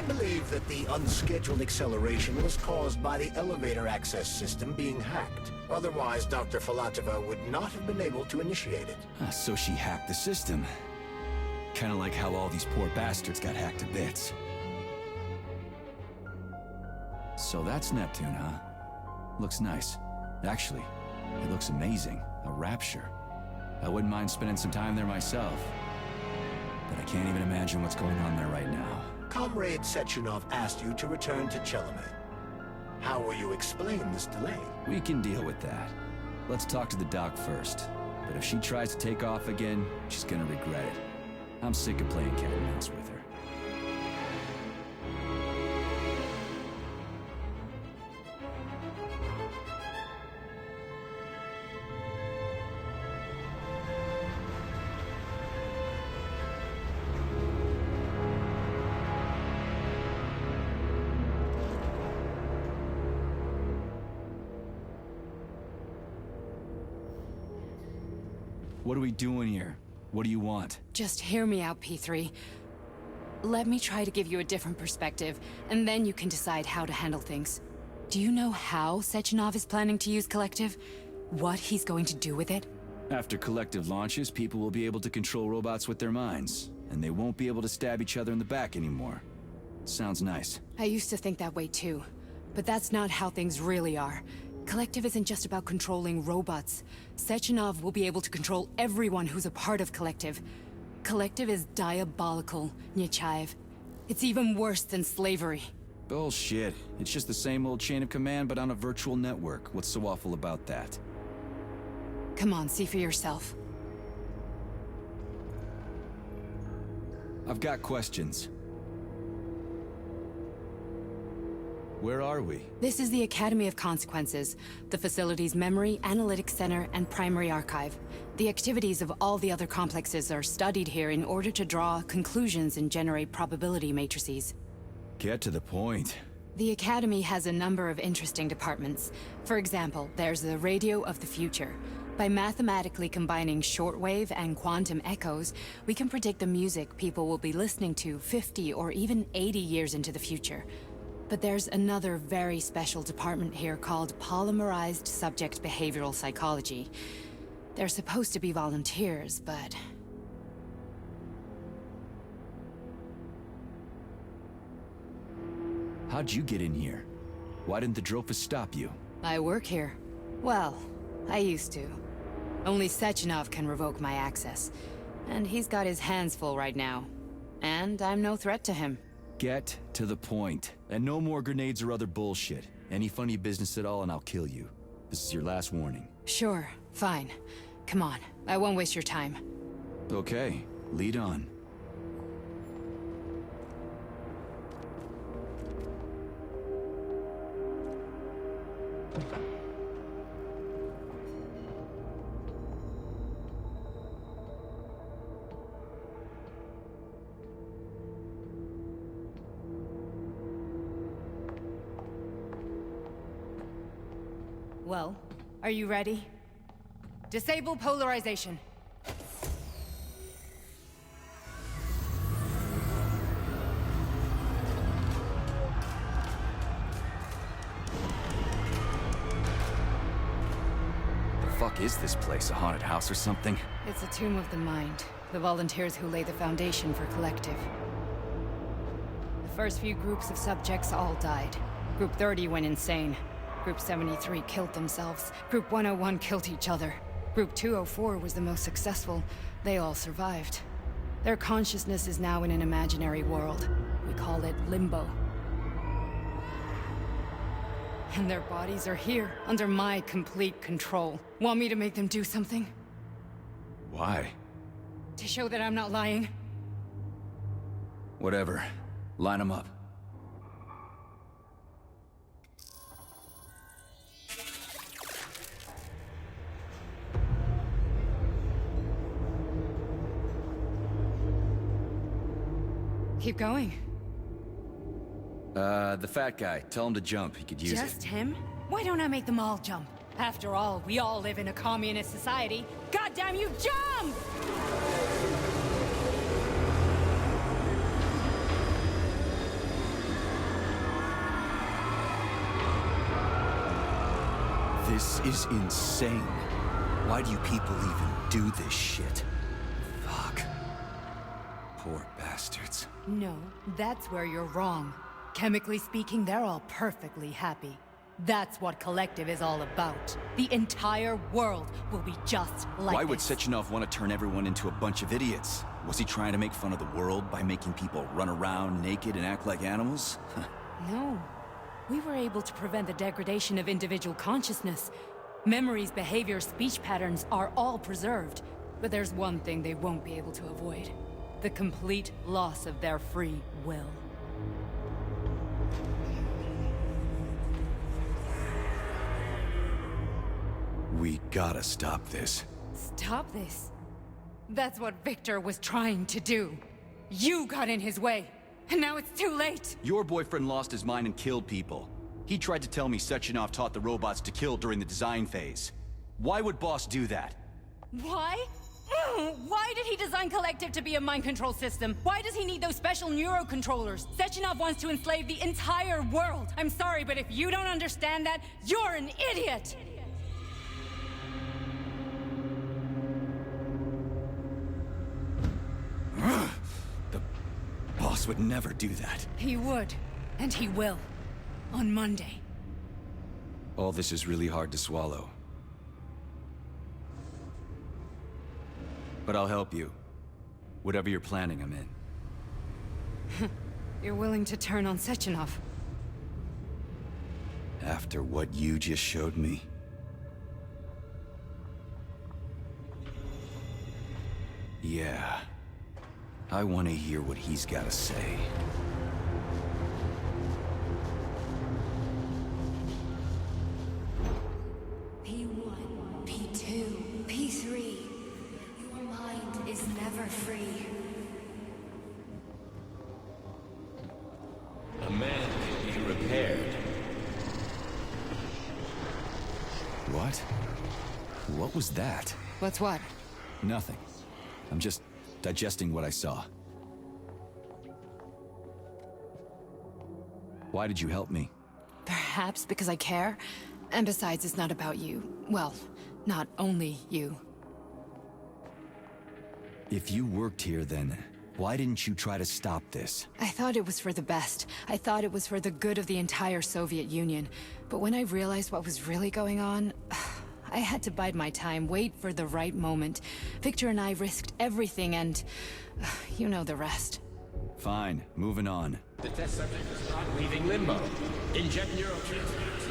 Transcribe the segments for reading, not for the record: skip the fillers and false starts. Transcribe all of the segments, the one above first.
believe that the unscheduled acceleration was caused by the elevator access system being hacked. Otherwise, Dr. Filatova would not have been able to initiate it. So she hacked the system. Kinda like how all these poor bastards got hacked to bits. So that's Neptune, huh? Looks nice. Actually, it looks amazing. A rapture. I wouldn't mind spending some time there myself. But I can't even imagine what's going on there right now. Comrade Sechenov asked you to return to Chelomey. How will you explain this delay? We can deal with that. Let's talk to the doc first. But if she tries to take off again, she's gonna regret it. I'm sick of playing cat and mouse with her. What are we doing here? What do you want? Just hear me out, P3. Let me try to give you a different perspective, and then you can decide how to handle things. Do you know how Sechenov is planning to use Collective? What he's going to do with it? After Collective launches, people will be able to control robots with their minds, and they won't be able to stab each other in the back anymore. Sounds nice. I used to think that way too, but that's not how things really are. Collective isn't just about controlling robots. Sechenov will be able to control everyone who's a part of Collective. Collective is diabolical, Nechayev. It's even worse than slavery. Bullshit. It's just the same old chain of command, but on a virtual network. What's so awful about that? Come on, see for yourself. I've got questions. Where are we? This is the Academy of Consequences, the facility's memory, analytics center, and primary archive. The activities of all the other complexes are studied here in order to draw conclusions and generate probability matrices. Get to the point. The Academy has a number of interesting departments. For example, there's the Radio of the Future. By mathematically combining shortwave and quantum echoes, we can predict the music people will be listening to 50 or even 80 years into the future. But there's another very special department here called Polymerized Subject Behavioral Psychology. They're supposed to be volunteers, but... How'd you get in here? Why didn't the Drofus stop you? I work here. Well, I used to. Only Sechenov can revoke my access. And he's got his hands full right now. And I'm no threat to him. Get to the point. And no more grenades or other bullshit. Any funny business at all and I'll kill you. This is your last warning. Sure, fine. Come on, I won't waste your time. Okay, lead on. Well, are you ready? Disable polarization. The fuck is this place? A haunted house or something? It's a tomb of the mind. The volunteers who lay the foundation for Collective. The first few groups of subjects all died. Group 30 went insane. Group 73 killed themselves. Group 101 killed each other. Group 204 was the most successful. They all survived. Their consciousness is now in an imaginary world. We call it Limbo. And their bodies are here, under my complete control. Want me to make them do something? Why? To show that I'm not lying? Whatever. Line them up. Keep going. The fat guy. Tell him to jump. He could use it. Just him? Why don't I make them all jump? After all, we all live in a communist society. Goddamn you, jump! This is insane. Why do you people even do this shit? Fuck. Poor bastards. No, that's where you're wrong. Chemically speaking, they're all perfectly happy. That's what Collective is all about. The entire world will be just like Why would this. Sechenov want to turn everyone into a bunch of idiots? Was he trying to make fun of the world by making people run around naked and act like animals? No. We were able to prevent the degradation of individual consciousness. Memories, behavior, speech patterns are all preserved. But there's one thing they won't be able to avoid. The complete loss of their free will. We gotta stop this. Stop this. That's what Victor was trying to do. You got in his way, and now it's too late. Your boyfriend lost his mind and killed people. He tried to tell me Sechenov taught the robots to kill during the design phase. Why would Boss do that? Why? Why did he design Collective to be a mind control system? Why does he need those special neurocontrollers? Sechenov wants to enslave the entire world. I'm sorry, but if you don't understand that, you're an idiot! The Boss would never do that. He would, and he will. On Monday. All this is really hard to swallow. But I'll help you. Whatever you're planning, I'm in. You're willing to turn on Sechenov? After what you just showed me? Yeah. I want to hear what he's got to say. P1, P2, P3. Your mind is never free. A man can be repaired. What? What was that? What's what? Nothing. I'm just digesting what I saw. Why did you help me? Perhaps because I care. And besides, it's not about you. Well, not only you. If you worked here, then why didn't you try to stop this? I thought it was for the best. I thought it was for the good of the entire Soviet Union. But when I realized what was really going on, I had to bide my time, wait for the right moment. Victor and I risked everything and... you know the rest. Fine, moving on. The test subject is not leaving limbo. Inject neurotransmitters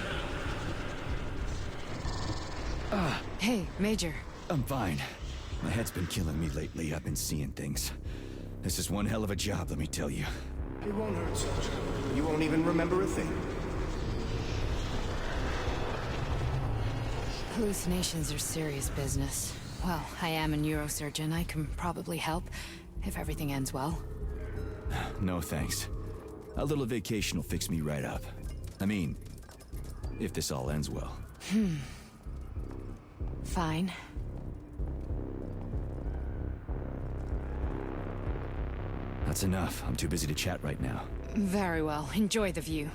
now. Hey, Major. I'm fine. My head's been killing me lately. I've been seeing things. This is one hell of a job, let me tell you. It won't hurt, soldier. You won't even remember a thing. Hallucinations are serious business. Well, I am a neurosurgeon. I can probably help, if everything ends well. No thanks. A little vacation will fix me right up. I mean, if this all ends well. Fine. That's enough. I'm too busy to chat right now. Very well. Enjoy the view.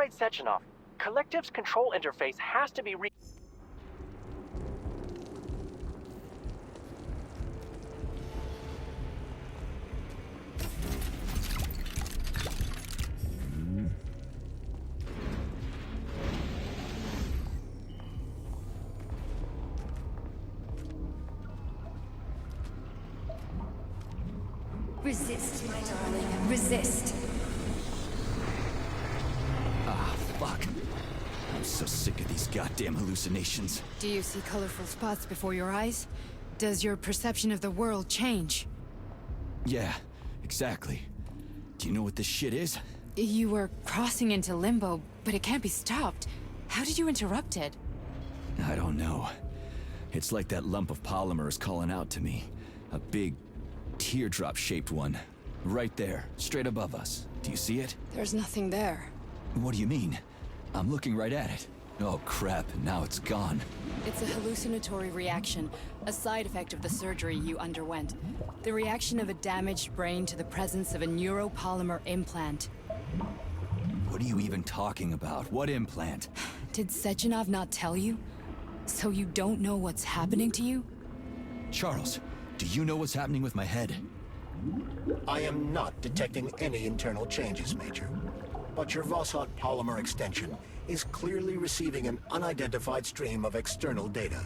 Comrade Sechenov, Collective's control interface has to be Resist, my darling. Resist. Ah, fuck. I'm so sick of these goddamn hallucinations. Do you see colorful spots before your eyes? Does your perception of the world change? Yeah, exactly. Do you know what this shit is? You were crossing into limbo, but it can't be stopped. How did you interrupt it? I don't know. It's like that lump of polymer is calling out to me. A big, teardrop-shaped one. Right there, straight above us. Do you see it? There's nothing there. What do you mean? I'm looking right at it. Oh crap, now it's gone. It's a hallucinatory reaction, a side effect of the surgery you underwent. The reaction of a damaged brain to the presence of a neuropolymer implant. What are you even talking about? What implant? Did Sechenov not tell you? So you don't know what's happening to you? Charles, do you know what's happening with my head? I am not detecting any internal changes, Major. But your Vossot polymer extension is clearly receiving an unidentified stream of external data.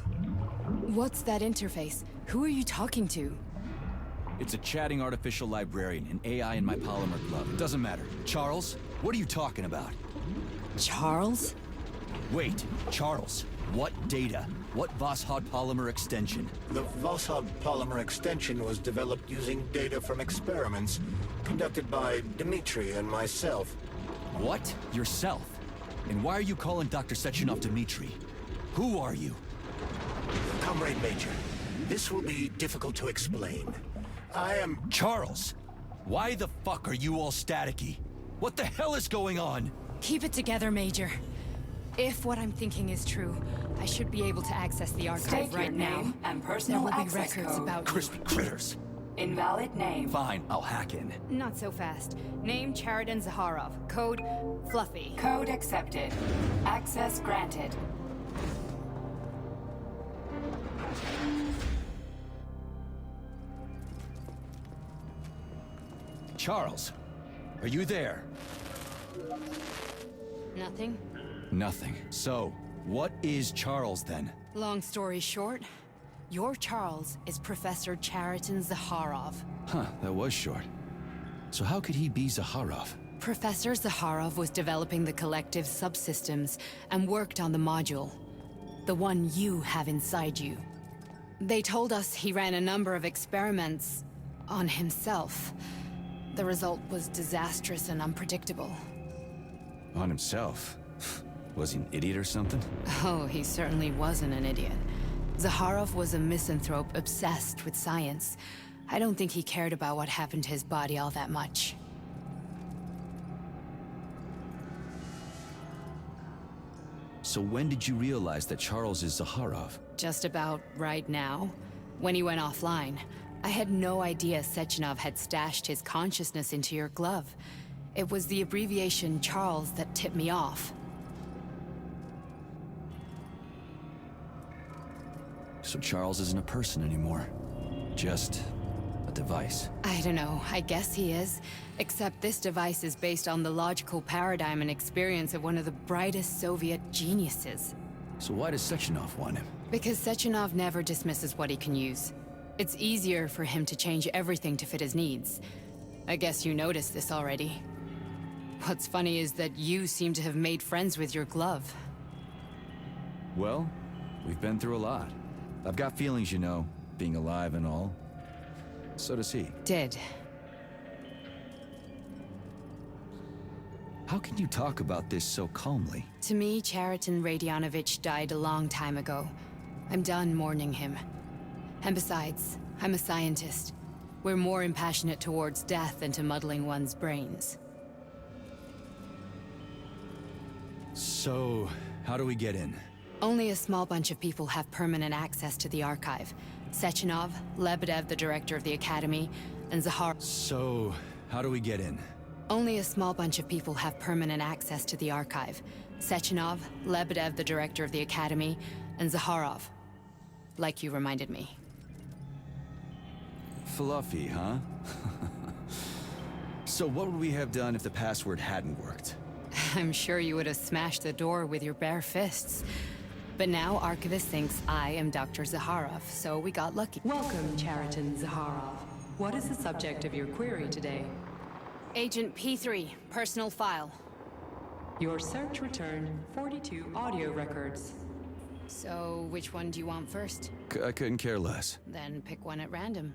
What's that interface? Who are you talking to? It's a chatting artificial librarian, an AI in my polymer glove. It doesn't matter. Charles, what are you talking about? Charles? Wait, Charles, what data? What Vossot polymer extension? The Vossot polymer extension was developed using data from experiments conducted by Dmitri and myself. What? Yourself? And why are you calling Dr. Sechenov Dmitri? Who are you? Comrade Major, this will be difficult to explain. I am... Charles! Why the fuck are you all staticky? What the hell is going on? Keep it together, Major. If what I'm thinking is true, I should be able to access the archive State your right now. name and There personal will be access records code. about Crispy critters. Invalid name. Fine, I'll hack in. you. Not so fast. Name Chariton Zaharov. Code Fluffy. Code accepted. Access granted. Charles, are you there? Nothing? Nothing. So, what is Charles then? Long story short, your Charles is Professor Chariton Zaharov. Huh, that was short. So how could he be Zaharov? Professor Zaharov was developing the collective subsystems and worked on the module. The one you have inside you. They told us he ran a number of experiments on himself. The result was disastrous and unpredictable. On himself? Was he an idiot or something? Oh, he certainly wasn't an idiot. Zaharov was a misanthrope obsessed with science. I don't think he cared about what happened to his body all that much. So when did you realize that Charles is Zaharov? Just about right now, when he went offline. I had no idea Sechenov had stashed his consciousness into your glove. It was the abbreviation Charles that tipped me off. So Charles isn't a person anymore. Just a device. I don't know, I guess he is. Except this device is based on the logical paradigm and experience of one of the brightest Soviet geniuses. So why does Sechenov want him? Because Sechenov never dismisses what he can use. It's easier for him to change everything to fit his needs. I guess you noticed this already. What's funny is that you seem to have made friends with your glove. Well, we've been through a lot. I've got feelings, you know, being alive and all. So does he. Did. How can you talk about this so calmly? To me, Chariton Radionovich died a long time ago. I'm done mourning him. And besides, I'm a scientist. We're more impassionate towards death than to muddling one's brains. So, how do we get in? Only a small bunch of people have permanent access to the archive. Sechenov, Lebedev, the director of the Academy, and Zahar. So, how do we get in? Only a small bunch of people have permanent access to the archive. Sechenov, Lebedev, the director of the Academy, and Zaharov. Like you reminded me. Fluffy, huh? So what would we have done if the password hadn't worked? I'm sure you would have smashed the door with your bare fists. But now Archivist thinks I am Dr. Zaharov, so we got lucky. Welcome, Chariton Zaharov. What is the subject of your query today? Agent P3, personal file. Your search returned 42 audio records. So, which one do you want first? I couldn't care less. Then pick one at random.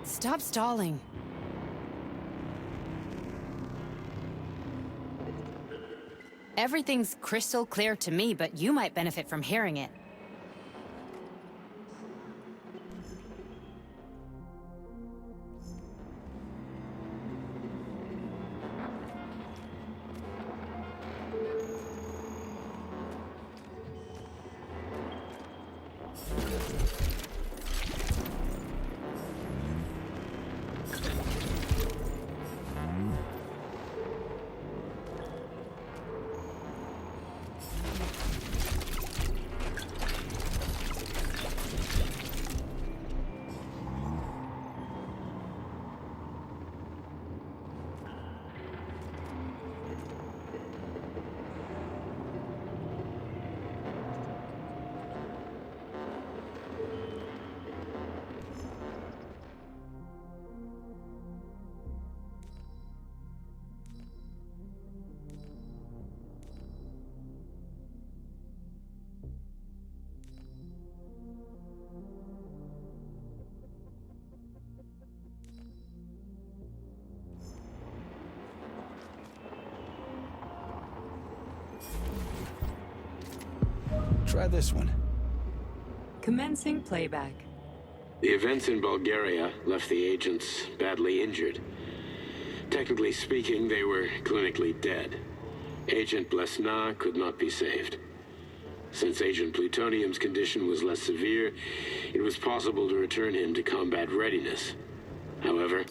Stop stalling. Everything's crystal clear to me, but you might benefit from hearing it. Try this one. Commencing playback. The events in Bulgaria left the agents badly injured. Technically speaking, they were clinically dead. Agent Blesna could not be saved. Since Agent Plutonium's condition was less severe, it was possible to return him to combat readiness. However,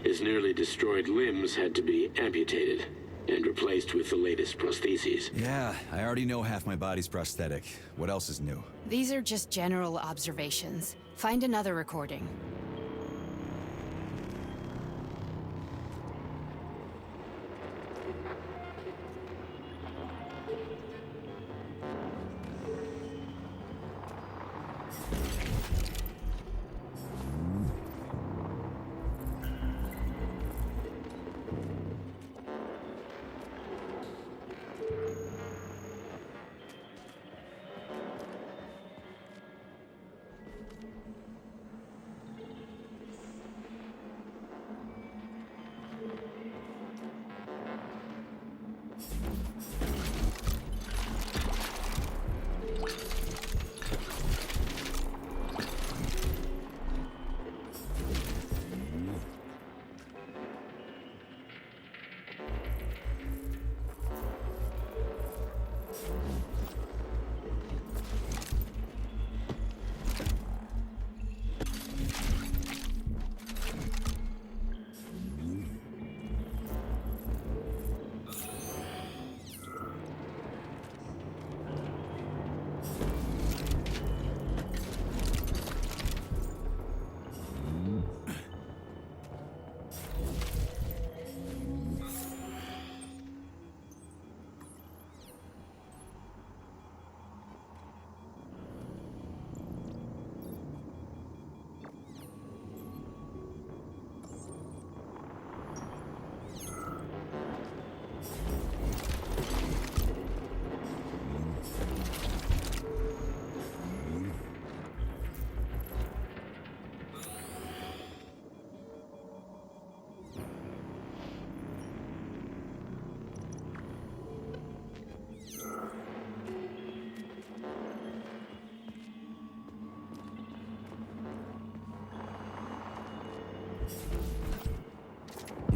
his nearly destroyed limbs had to be amputated and replaced with the latest prostheses. Yeah, I already know half my body's prosthetic. What else is new? These are just general observations. Find another recording.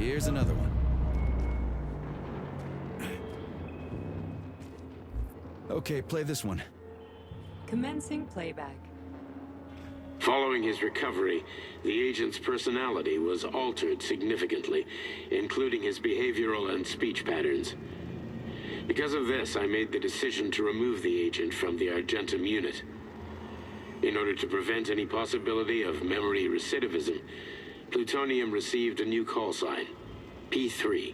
Here's another one. Okay, play this one. Commencing playback. Following his recovery, the agent's personality was altered significantly, including his behavioral and speech patterns. Because of this, I made the decision to remove the agent from the Argentum unit. In order to prevent any possibility of memory recidivism, Plutonium received a new call sign, P3,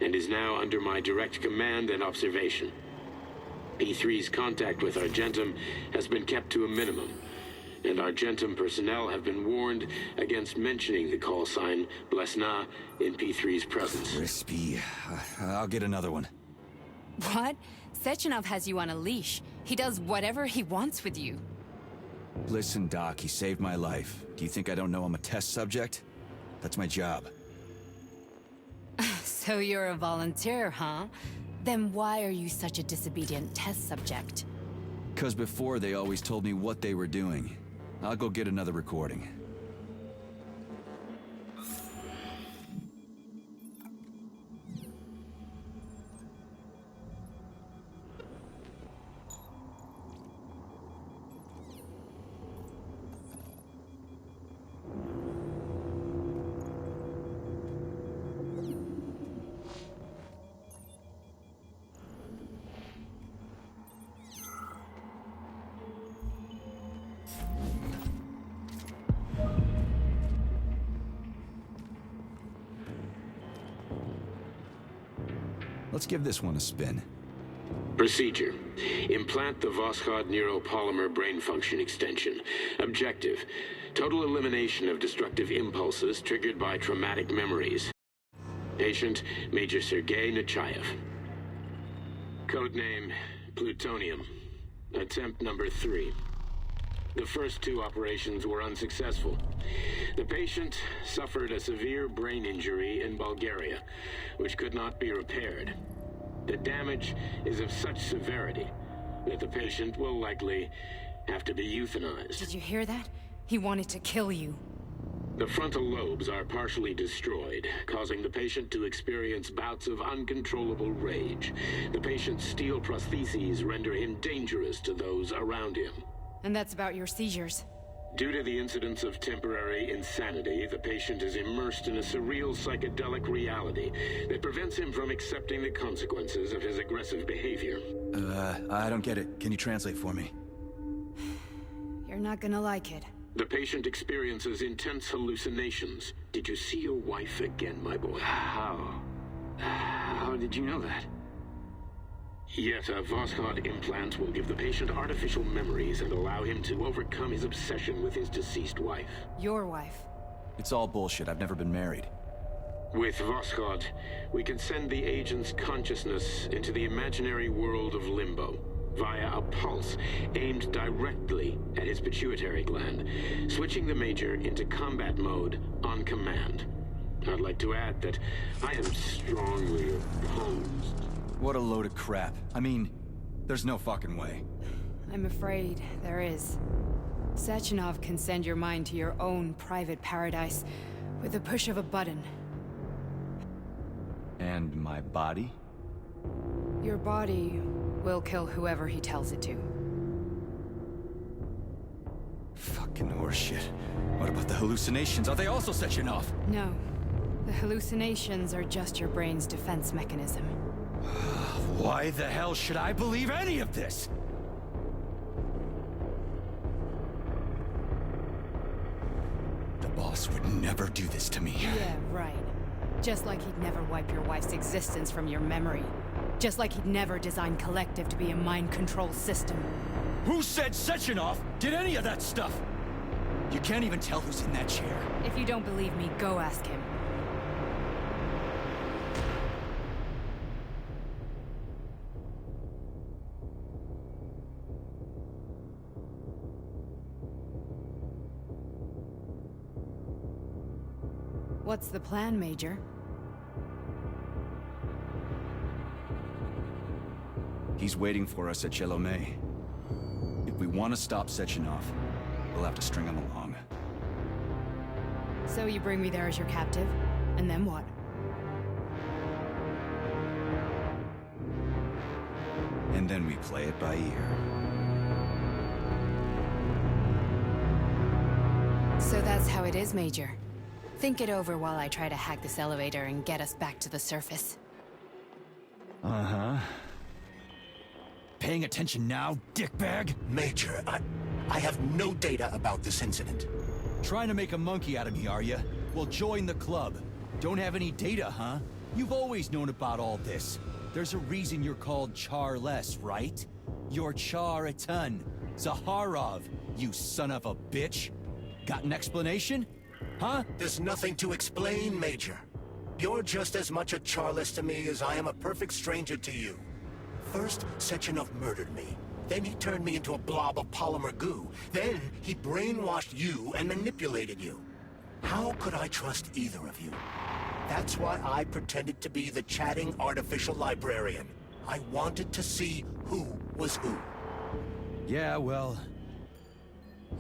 and is now under my direct command and observation. P3's contact with Argentum has been kept to a minimum, and Argentum personnel have been warned against mentioning the call sign Blesna in P3's presence. Crispy. I'll get another one. What? Sechenov has you on a leash. He does whatever he wants with you. Listen, Doc, he saved my life. Do you think I don't know I'm a test subject? That's my job. So you're a volunteer, huh? Then why are you such a disobedient test subject? 'Cause before they always told me what they were doing. I'll go get another recording. Let's give this one a spin. Procedure. Implant the Voskhod neuropolymer brain function extension. Objective. Total elimination of destructive impulses triggered by traumatic memories. Patient, Major Sergei Nechayev. Codename, Plutonium. Attempt number 3. The first 2 operations were unsuccessful. The patient suffered a severe brain injury in Bulgaria, which could not be repaired. The damage is of such severity that the patient will likely have to be euthanized. Did you hear that? He wanted to kill you. The frontal lobes are partially destroyed, causing the patient to experience bouts of uncontrollable rage. The patient's steel prostheses render him dangerous to those around him. And that's about your seizures. Due to the incidence of temporary insanity, the patient is immersed in a surreal psychedelic reality that prevents him from accepting the consequences of his aggressive behavior. I don't get it. Can you translate for me? You're not gonna like it. The patient experiences intense hallucinations. Did you see your wife again, my boy? How did you know that? Yet a Voskhod implant will give the patient artificial memories and allow him to overcome his obsession with his deceased wife. Your wife. It's all bullshit. I've never been married. With Voskhod, we can send the agent's consciousness into the imaginary world of limbo via a pulse aimed directly at his pituitary gland, switching the Major into combat mode on command. I'd like to add that I am strongly opposed. What a load of crap. I mean, there's no fucking way. I'm afraid there is. Sechenov can send your mind to your own private paradise with the push of a button. And my body? Your body will kill whoever he tells it to. Fucking horseshit. What about the hallucinations? Are they also Sechenov? No. The hallucinations are just your brain's defense mechanism. Why the hell should I believe any of this? The boss would never do this to me. Yeah, right. Just like he'd never wipe your wife's existence from your memory. Just like he'd never design Collective to be a mind control system. Who said Sechenov did any of that stuff? You can't even tell who's in that chair. If you don't believe me, go ask him. What's the plan, Major? He's waiting for us at Chelomey. If we want to stop Sechenov, we'll have to string him along. So you bring me there as your captive, and then what? and then we play it by ear. So that's how it is, Major. Think it over while I try to hack this elevator and get us back to the surface. Uh-huh. Paying attention now, dickbag? Major, I have no data about this incident. Trying to make a monkey out of me, are you? Well, join the club. Don't have any data, huh? You've always known about all this. There's a reason you're called Charless, right? You're Char-a-ton. Zaharov, you son of a bitch. Got an explanation? Huh? There's nothing to explain, Major. You're just as much a Charless to me as I am a perfect stranger to you. First, Sechenov murdered me. Then he turned me into a blob of polymer goo. Then he brainwashed you and manipulated you. How could I trust either of you? That's why I pretended to be the chatting artificial librarian. I wanted to see who was who. Yeah, well,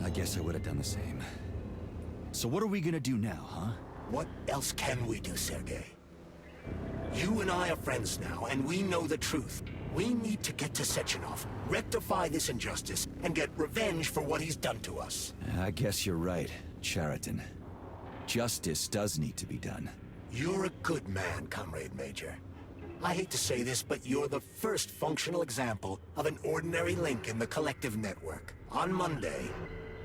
I guess I would have done the same. So what are we gonna do now, huh? What else can we do, Sergei? You and I are friends now, and we know the truth. We need to get to Sechenov, rectify this injustice, and get revenge for what he's done to us. I guess you're right, Chariton. Justice does need to be done. You're a good man, Comrade Major. I hate to say this, but you're the first functional example of an ordinary link in the collective network. On Monday,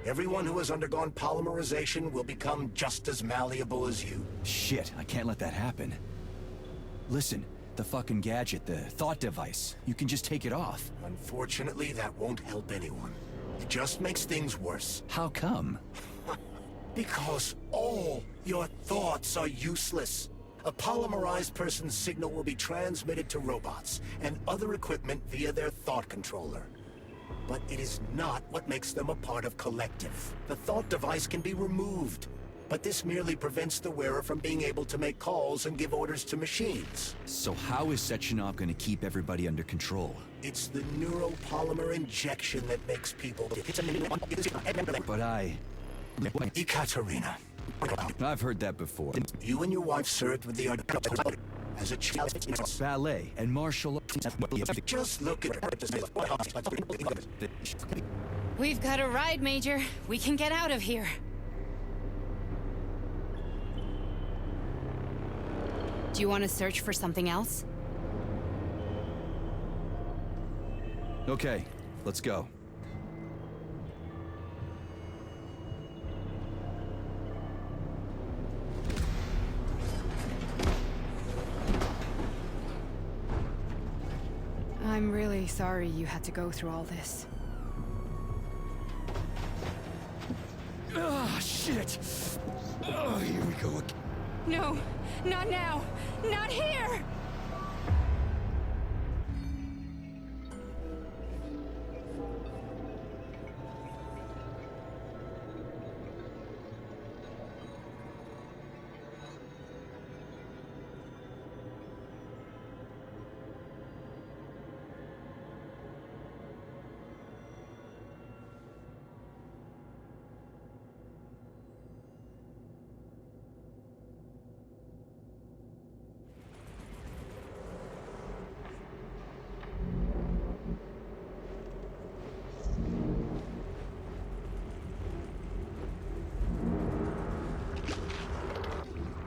everyone who has undergone polymerization will become just as malleable as you. Shit, I can't let that happen. Listen, the fucking gadget, the thought device, you can just take it off. Unfortunately, that won't help anyone. It just makes things worse. How come? Because all your thoughts are useless. A polymerized person's signal will be transmitted to robots and other equipment via their thought controller. But it is not what makes them a part of collective. The thought device can be removed, but this merely prevents the wearer from being able to make calls and give orders to machines. So how is Sechenov gonna keep everybody under control? It's the neuropolymer injection that makes people... But Ekaterina. I've heard that before. You and your wife served with the as a child. Ballet and martial... Just look at her. We've got a ride, Major. We can get out of here. Do you want to search for something else? Okay, let's go. I'm really sorry you had to go through all this. Ah, shit! Oh, here we go again. No, not now! Not here!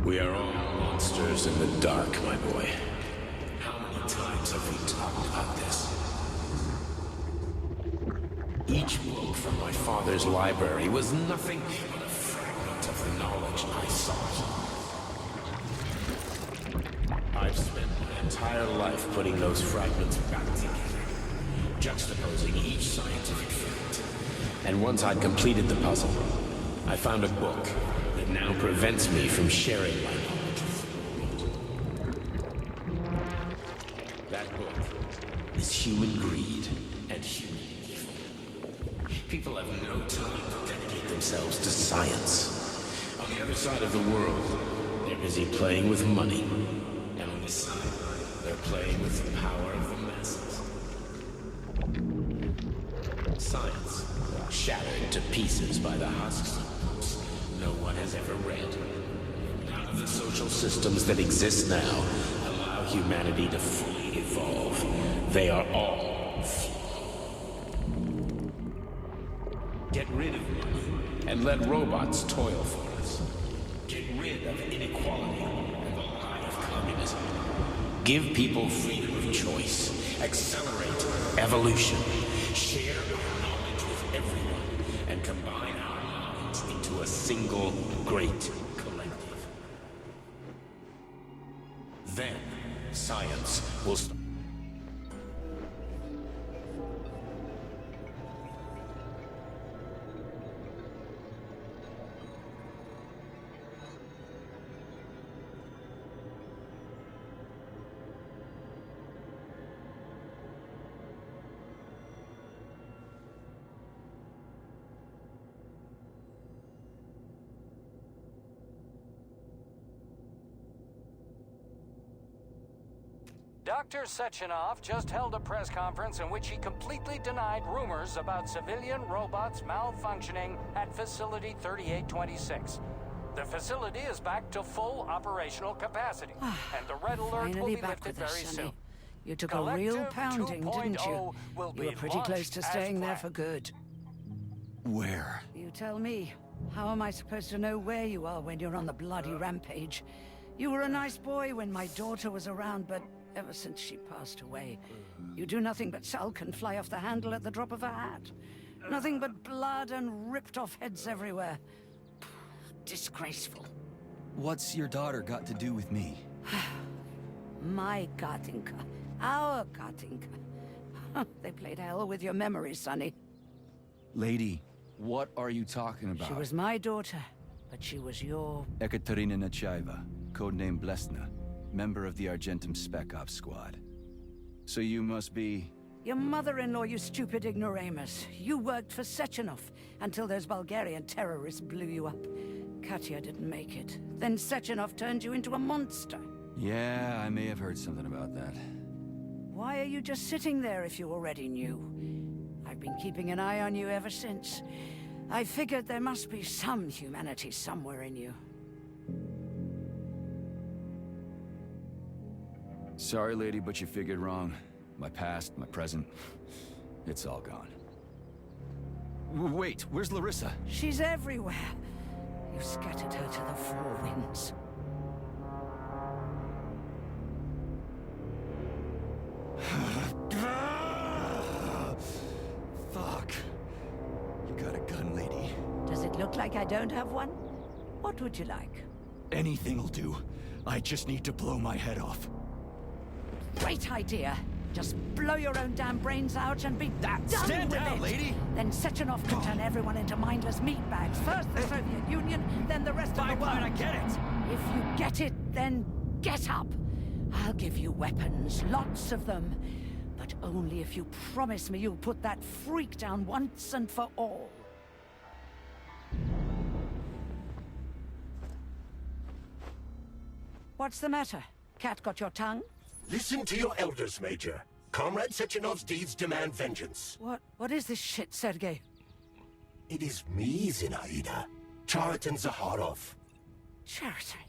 We are all monsters in the dark, my boy. How many times have we talked about this? Each book from my father's library was nothing but a fragment of the knowledge I sought. I've spent my entire life putting those fragments back together, juxtaposing each scientific fact. And once I'd completed the puzzle, I found a book that now prevents me from sharing my knowledge with the world. That book is human greed and human evil. People have no time to dedicate themselves to science. On the other side of the world, they're busy playing with money. And on this side, they're playing with the power of the masses. Science, shattered to pieces by the husks no one has ever read. None of the social systems that exist now allow humanity to fully evolve. They are all robots. Get rid of money and let robots toil for us. Get rid of inequality and the lie of communism. Give people freedom of choice. Accelerate evolution. Share our knowledge with everyone and combine our minds into a single great collective. Then, science will start. Dr. Sechenov just held a press conference in which he completely denied rumors about civilian robots malfunctioning at Facility 3826. The facility is back to full operational capacity, and the red alert will be lifted very soon. You took a real pounding, didn't you? You were pretty close to staying there for good. Where? You tell me. How am I supposed to know where you are when you're on the bloody rampage? You were a nice boy when my daughter was around, but ever since she passed away, you do nothing but sulk and fly off the handle at the drop of a hat. Nothing but blood and ripped off heads everywhere. Disgraceful. What's your daughter got to do with me? My Katinka. Our Katinka. They played hell with your memory, Sonny. Lady, what are you talking about? She was my daughter, but she was your... Ekaterina Nechaeva, codename Blesna, member of the Argentum Spec Ops squad. So you must be... Your mother-in-law, you stupid ignoramus. You worked for Sechenov until those Bulgarian terrorists blew you up. Katya didn't make it. Then Sechenov turned you into a monster. Yeah, I may have heard something about that. Why are you just sitting there if you already knew? I've been keeping an eye on you ever since. I figured there must be some humanity somewhere in you. Sorry, lady, but you figured wrong. My past, my present, it's all gone. Wait, where's Larissa? She's everywhere. You scattered her to the four winds. Fuck. You got a gun, lady. Does it look like I don't have one? What would you like? Anything'll do. I just need to blow my head off. Great idea. Just blow your own damn brains out and be done Stand with down, it. lady! Then Sechenov can turn everyone into mindless meatbags. First the Soviet Union, then the rest of the world. I get it! If you get it, then get up. I'll give you weapons, lots of them. But only if you promise me you'll put that freak down once and for all. What's the matter? Cat got your tongue? Listen to your elders, Major. Comrade Sechenov's deeds demand vengeance. What is this shit, Sergei? It is me, Zinaida. Chariton Zakharov. Chariton,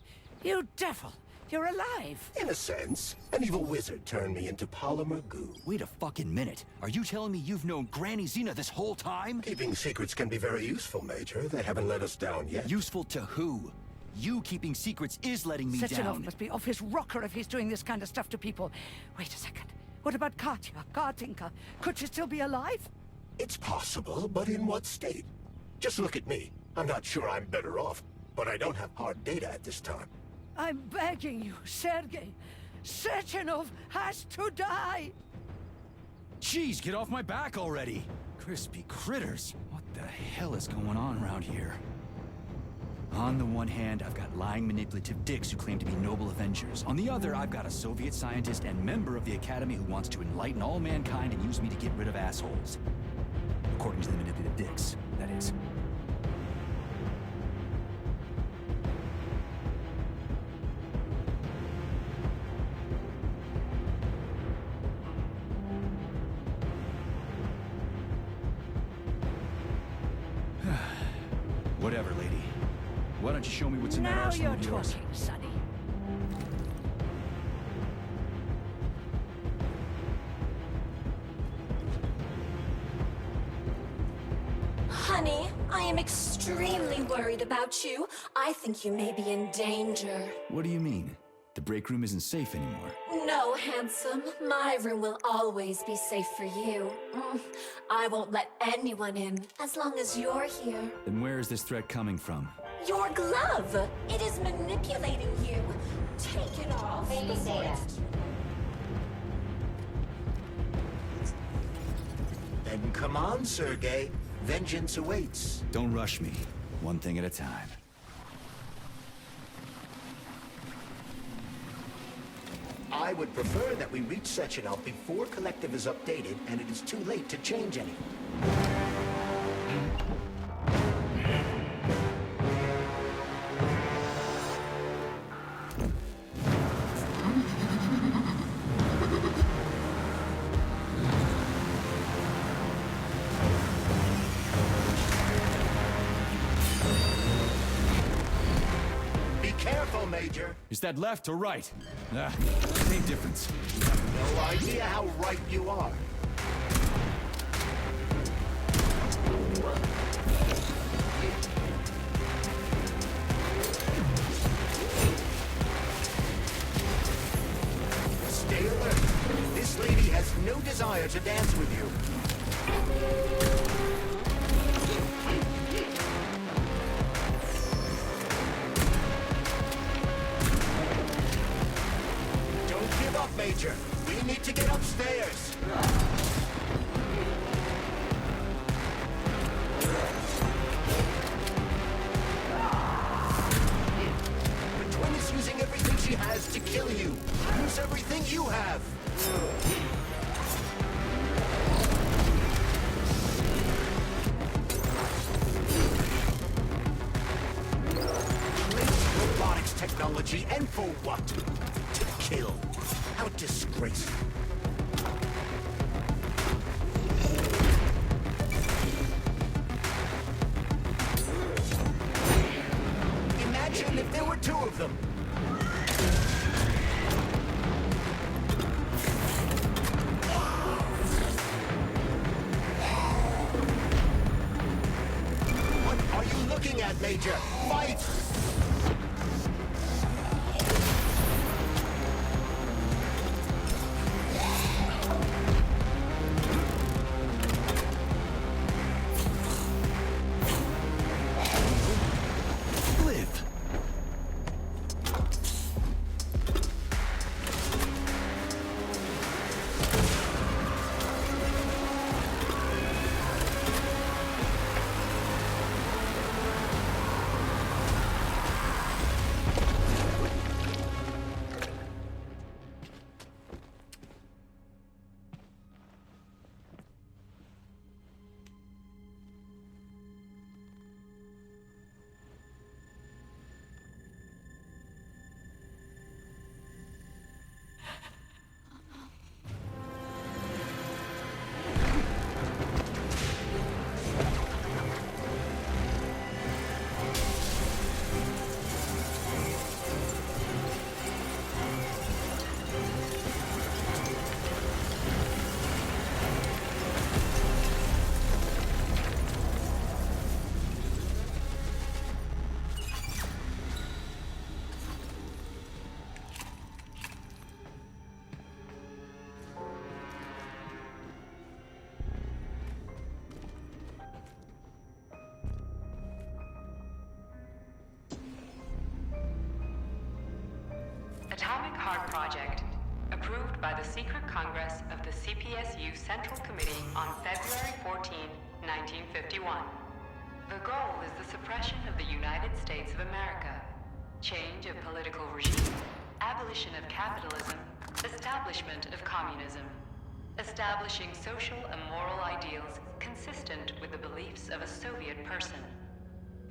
you devil! You're alive! In a sense, an evil wizard turned me into polymer goo. Wait a fucking minute. Are you telling me you've known Granny Zena this whole time? Keeping secrets can be very useful, Major. They haven't let us down yet. Useful to who? You keeping secrets is letting me Sechenov down. must be off his rocker if he's doing this kind of stuff to people. Wait a second. What about Katya, Katinka? Could she still be alive? It's possible, but in what state? Just look at me. I'm not sure I'm better off, but I don't have hard data at this time. I'm begging you, Sergei. Sechenov has to die! Jeez, get off my back already! Crispy critters. What the hell is going on around here? On the one hand, I've got lying, manipulative dicks who claim to be noble avengers. On the other, I've got a Soviet scientist and member of the Academy who wants to enlighten all mankind and use me to get rid of assholes. According to the manipulative dicks, that is. Whatever, lady. Why don't you show me what's in that Now arsenal you're of yours? talking, Sonny. Honey, I am extremely worried about you. I think you may be in danger. What do you mean? The break room isn't safe anymore. No, handsome. My room will always be safe for you. I won't let anyone in as long as you're here. Then where is this threat coming from? Your glove! It is manipulating you. Take it off. Then come on, Sergei. Vengeance awaits. Don't rush me. One thing at a time. I would prefer that we reach Sechenov before Collective is updated and it is too late to change anything. Be careful, Major. Is that left or right? Same difference. No idea how right you are. Stay alert. This lady has no desire to dance with you. Don't give up, Major. We need to get upstairs. The twin is using everything she has to kill you. Use everything you have. Robotics technology, and for what? To kill. How disgraceful. Imagine if there were two of them. What are you looking at, Major? Fight! Live! Atomic Heart Project, approved by the Secret Congress of the CPSU Central Committee on February 14, 1951. The goal is the suppression of the United States of America, change of political regime, abolition of capitalism, establishment of communism, establishing social and moral ideals consistent with the beliefs of a Soviet person.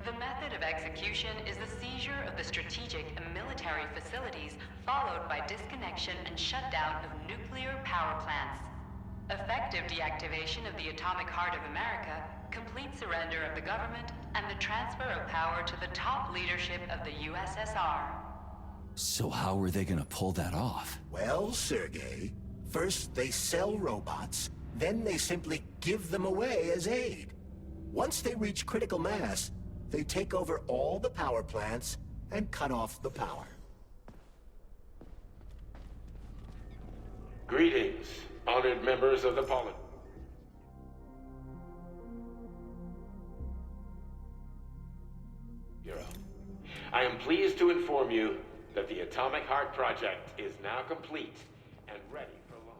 The method of execution is the seizure of the strategic and military facilities, followed by disconnection and shutdown of nuclear power plants. Effective deactivation of the Atomic Heart of America, complete surrender of the government, and the transfer of power to the top leadership of the USSR. So how are they gonna pull that off? Well, Sergei, first they sell robots, then they simply give them away as aid. Once they reach critical mass, they take over all the power plants and cut off the power. Greetings, honored members of the Pollen. Bureau. I am pleased to inform you that the Atomic Heart Project is now complete and ready for launch.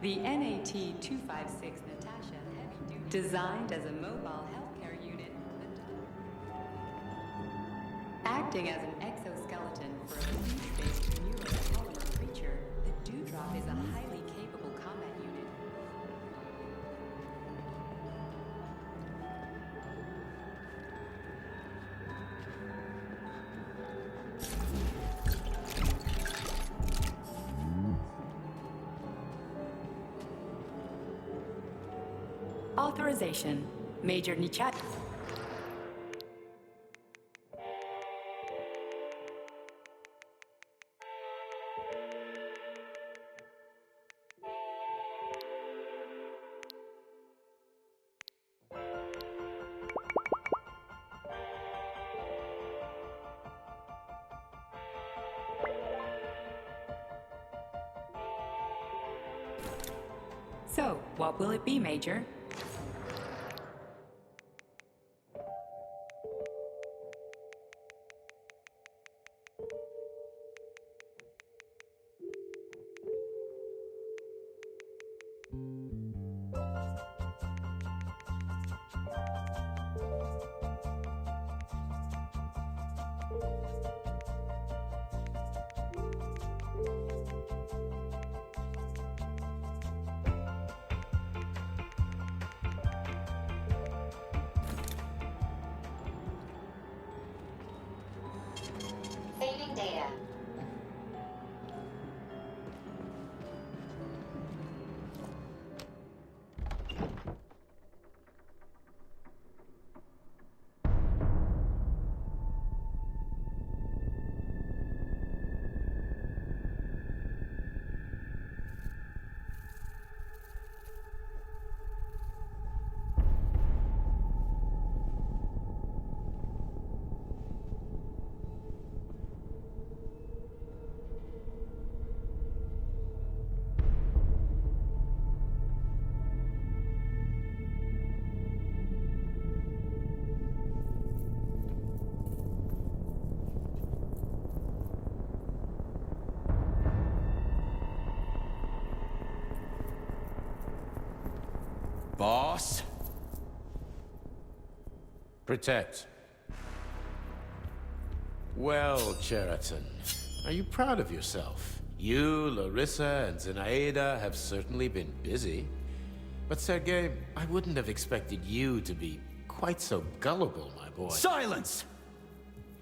The NAT-256 Natasha Heavy Duty, designed as a mobile healthcare unit, acting as an exoskeleton for a speech-based neuropolymer creature, the Dewdrop is a highly capable combat unit. Authorization. Major Nichat. So, what will it be, Major? Saving data. Boss? Protect. Well, Cheriton, are you proud of yourself? You, Larissa, and Zenaida have certainly been busy. But Sergei, I wouldn't have expected you to be quite so gullible, my boy. Silence!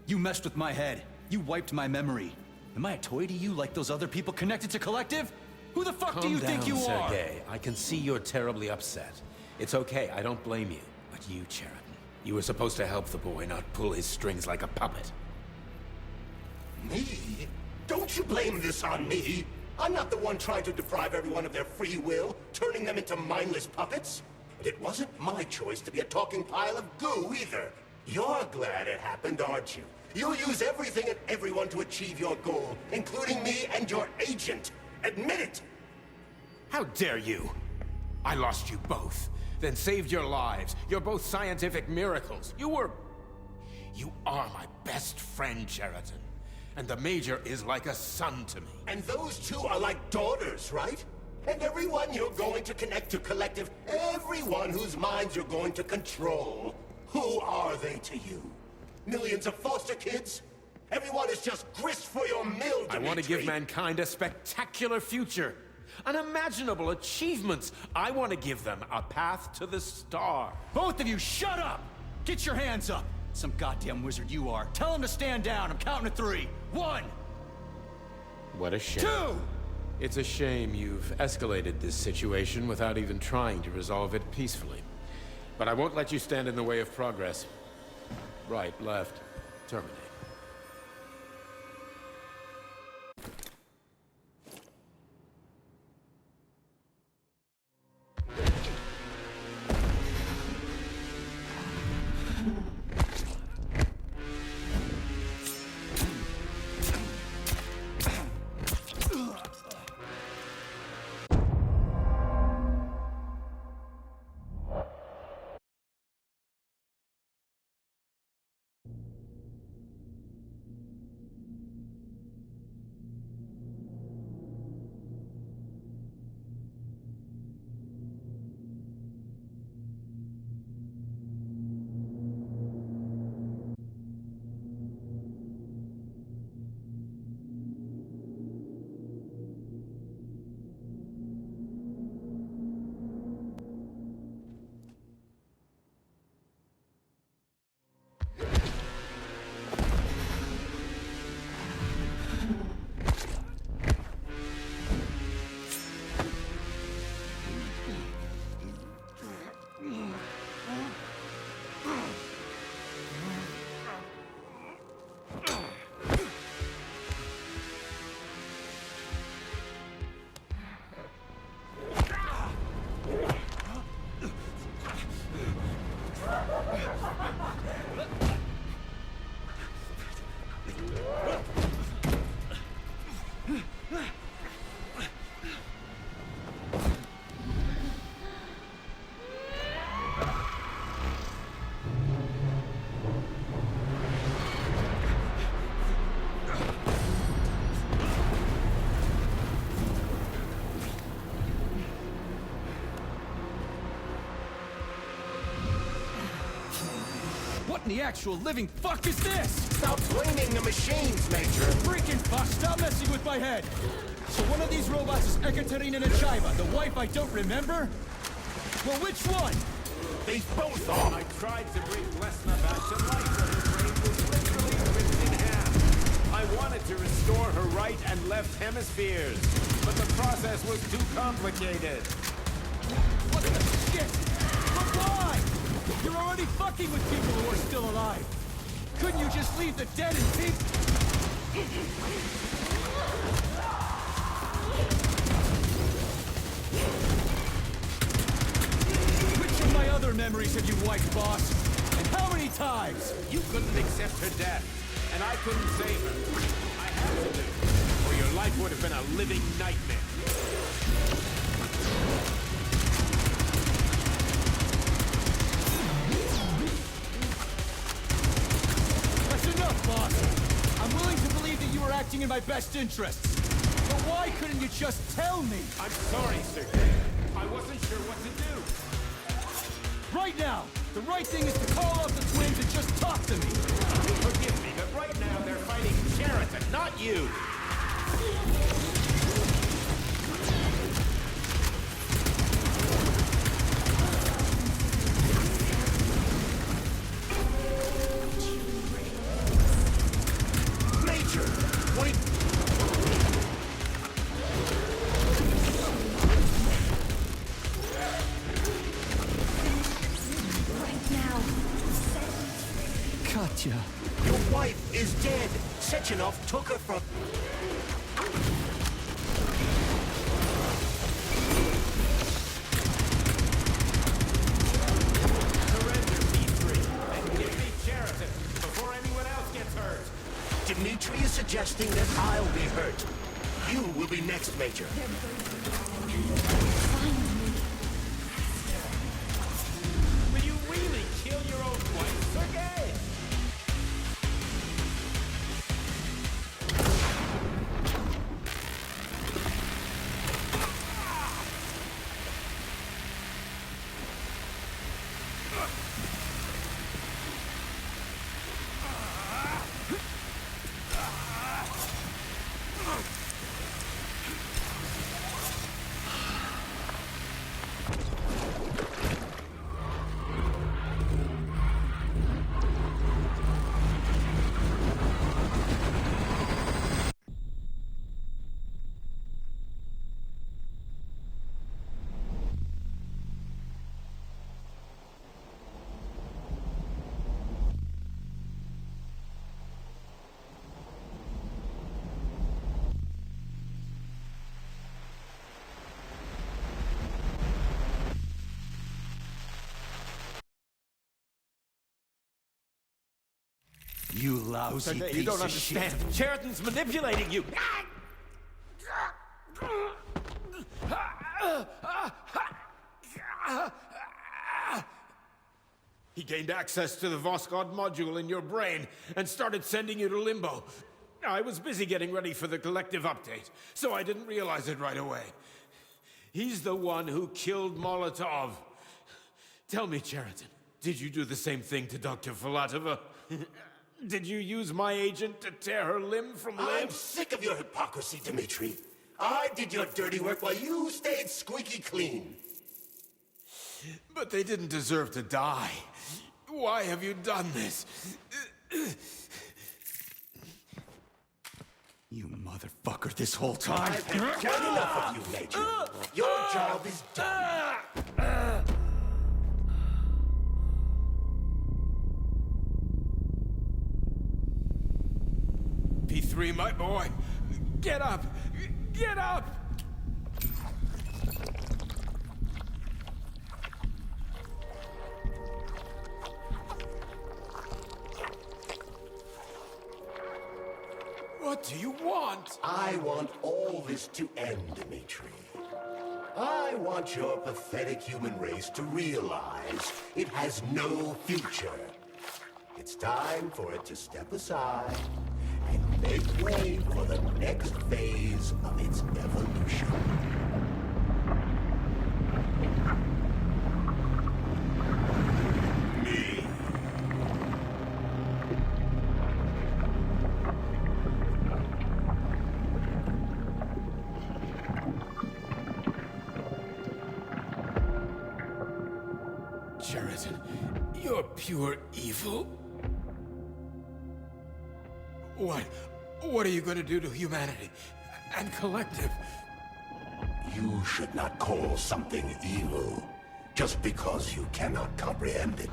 You messed with my head. You wiped my memory. Am I a toy to you like those other people connected to Collective? Who the fuck do you think you are? Sergei. I can see you're terribly upset. It's okay, I don't blame you. But you, Cheriton, you were supposed to help the boy, not pull his strings like a puppet. Me? Don't you blame this on me? I'm not the one trying to deprive everyone of their free will, turning them into mindless puppets. And it wasn't my choice to be a talking pile of goo, either. You're glad it happened, aren't you? You'll use everything and everyone to achieve your goal, including me and your agent. Admit it! How dare you? I lost you both, then saved your lives. You're both scientific miracles. You are my best friend, Cheriton. And the Major is like a son to me. And those two are like daughters, right? And everyone you're going to connect to Collective, everyone whose minds you're going to control, who are they to you? Millions of foster kids? Everyone is just grist for your mill, Dimitri. I want to give mankind a spectacular future. Unimaginable achievements. I want to give them a path to the star. Both of you, shut up! Get your hands up! Some goddamn wizard you are. Tell him to stand down. I'm counting to 3. 1! What a shame. 2! It's a shame you've escalated this situation without even trying to resolve it peacefully. But I won't let you stand in the way of progress. Right, left, terminate. in the actual living fuck is this? Stop blaming the machines, Major! Freaking fuck, stop messing with my head! So one of these robots is Ekaterina Nechaeva, the wife I don't remember? Well, which one? They both are! I tried to bring Lesna back to life, but her brain was literally ripped in half. I wanted to restore her right and left hemispheres, but the process was too complicated. What the shit? But why? You're already fucking with people who are still alive. Couldn't you just leave the dead in peace? Which of my other memories have you wiped, boss? And how many times? You couldn't accept her death, and I couldn't save her. I had to do, or your life would have been a living nightmare. That's enough, boss. I'm willing to believe that you were acting in my best interests. But why couldn't you just tell me? I'm sorry, sir. I wasn't sure what to do. Right now, the right thing is to call up the twins and just talk to me. Forgive me, but right now they're fighting Sheraton, not you. Major! Wait! Right now. Katya. Your wife is dead! Sechenov took her from... Surrender, P3, and give me Sheraton before anyone else gets hurt. Dimitri is suggesting that I'll be hurt. You will be next, Major. Will you really kill your own wife, Sergei? You lousy Sergei, piece you don't of understand. shit. Sheraton's manipulating you. He gained access to the Voskhod module in your brain and started sending you to Limbo. I was busy getting ready for the collective update, so I didn't realize it right away. He's the one who killed Molotov. Tell me, Sheraton, did you do the same thing to Dr. Filatova? Did you use my agent to tear her limb from limb? I'm sick of your hypocrisy, Dimitri. I did your dirty work while you stayed squeaky clean. But they didn't deserve to die. Why have you done this? You motherfucker, this whole time. I've had quite enough of you, Major. Your job is done. P3, my boy. Get up! Get up! What do you want? I want all this to end, Dimitri. I want your pathetic human race to realize it has no future. It's time for it to step aside and make way for the next phase of its evolution. Me. pure evil? What are you going to do to humanity and Collective? You should not call something evil just because you cannot comprehend it.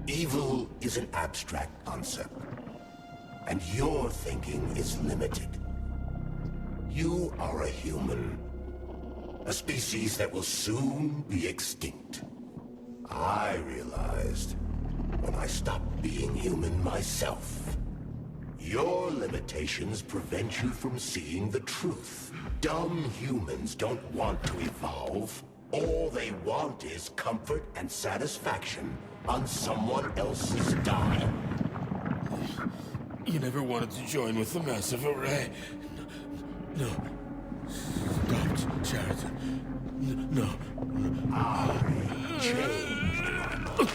Evil is an abstract concept, and your thinking is limited. You are a human, a species that will soon be extinct. I realized when I stopped being human myself. Your limitations prevent you from seeing the truth. Dumb humans don't want to evolve. All they want is comfort and satisfaction on someone else's dime. You never wanted to join with the massive array. No. Stop, Chariton. No. I changed my mind.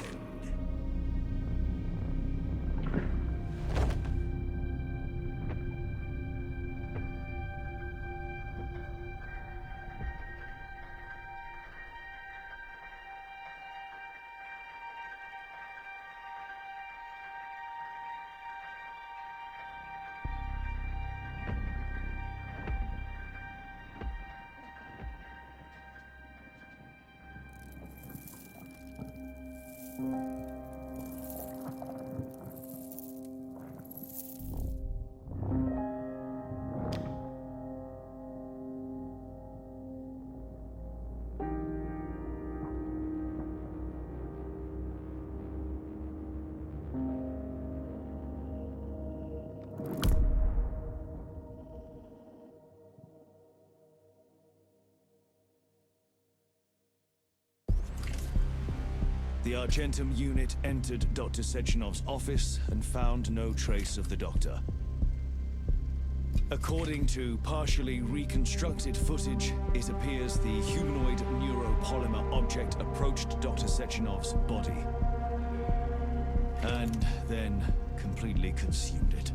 The Argentum unit entered Dr. Sechenov's office and found no trace of the doctor. According to partially reconstructed footage, it appears the humanoid neuropolymer object approached Dr. Sechenov's body, and then completely consumed it.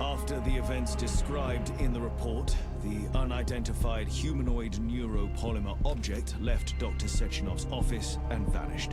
After the events described in the report, the unidentified humanoid neuropolymer object left Dr. Sechenov's office and vanished.